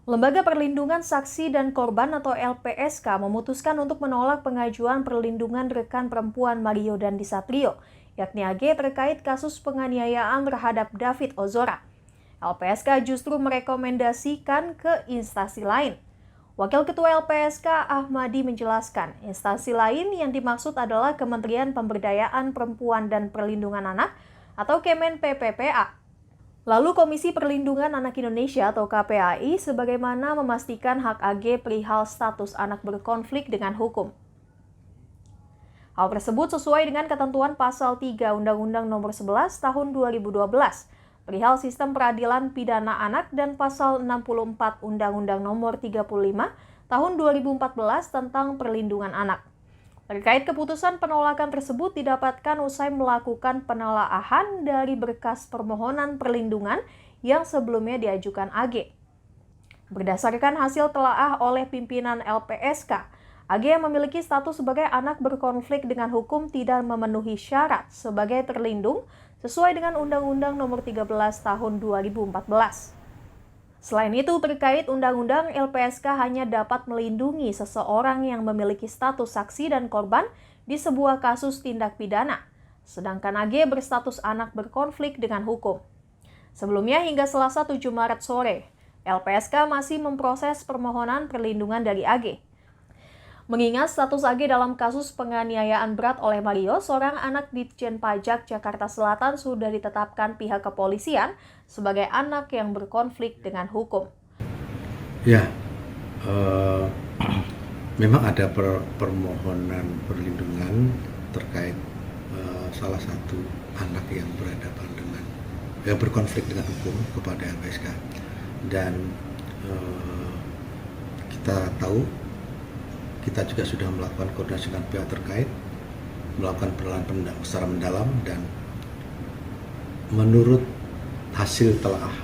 Lembaga Perlindungan Saksi dan Korban atau LPSK memutuskan untuk menolak pengajuan perlindungan rekan perempuan Mario Dandisatrio, yakni AG terkait kasus penganiayaan terhadap David Ozora. LPSK justru merekomendasikan ke instansi lain. Wakil Ketua LPSK Ahmadi menjelaskan, instansi lain yang dimaksud adalah Kementerian Pemberdayaan Perempuan dan Perlindungan Anak atau Kemen PPPA. Lalu Komisi Perlindungan Anak Indonesia atau KPAI sebagaimana memastikan hak AG perihal status anak berkonflik dengan hukum. Hal tersebut sesuai dengan ketentuan pasal 3 Undang-Undang Nomor 11 Tahun 2012 perihal sistem peradilan pidana anak dan pasal 64 Undang-Undang Nomor 35 Tahun 2014 tentang perlindungan anak. Terkait keputusan penolakan tersebut didapatkan usai melakukan penelaahan dari berkas permohonan perlindungan yang sebelumnya diajukan AG. Berdasarkan hasil telaah oleh pimpinan LPSK, AG yang memiliki status sebagai anak berkonflik dengan hukum tidak memenuhi syarat sebagai terlindung sesuai dengan Undang-Undang Nomor 13 Tahun 2014. Selain itu, terkait undang-undang, LPSK hanya dapat melindungi seseorang yang memiliki status saksi dan korban di sebuah kasus tindak pidana, sedangkan AG berstatus anak berkonflik dengan hukum. Sebelumnya, hingga Selasa 7 Maret sore, LPSK masih memproses permohonan perlindungan dari AG. Mengingat status AG dalam kasus penganiayaan berat oleh Mario, seorang anak Ditjen Pajak Jakarta Selatan sudah ditetapkan pihak kepolisian sebagai anak yang berkonflik dengan hukum. Ya, memang ada permohonan perlindungan terkait salah satu anak yang berhadapan dengan yang berkonflik dengan hukum kepada LPSK, dan kita tahu. Kita juga sudah melakukan koordinasi dengan pihak terkait, melakukan penelaahan secara mendalam, dan menurut hasil telaah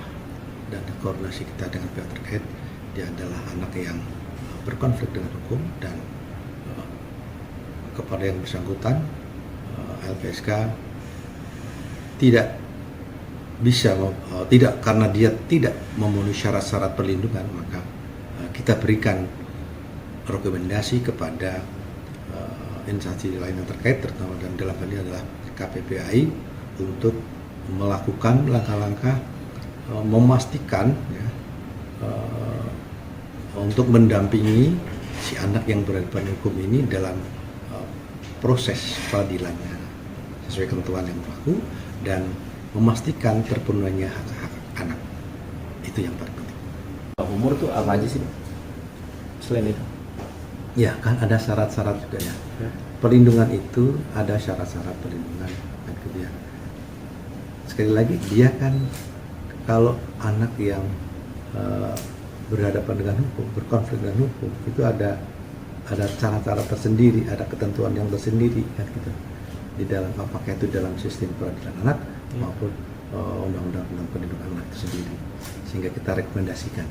dan koordinasi kita dengan pihak terkait, dia adalah anak yang berkonflik dengan hukum, dan kepada yang bersangkutan LPSK tidak bisa tidak, karena dia tidak memenuhi syarat-syarat perlindungan, maka kita berikan rekomendasi kepada instansi lain yang terkait, terutama dan dalam hal ini adalah KPPAI, untuk melakukan langkah-langkah memastikan untuk mendampingi si anak yang berhadapan hukum ini dalam proses peradilannya sesuai ketentuan yang berlaku, dan memastikan terpenuhinya hak-hak anak. Itu yang paling penting. Umur tuh apa aja sih selain itu? Ya, kan ada syarat-syarat juga ya. Perlindungan itu ada syarat-syarat perlindungan. Ya. Sekali lagi, dia kan kalau anak yang berhadapan dengan hukum, berkonflik dengan hukum, itu ada cara-cara tersendiri, ada ketentuan yang tersendiri kan gitu. Di dalam, apakah itu dalam sistem peradilan anak maupun undang-undang tentang perlindungan anak itu sendiri. Sehingga kita rekomendasikan.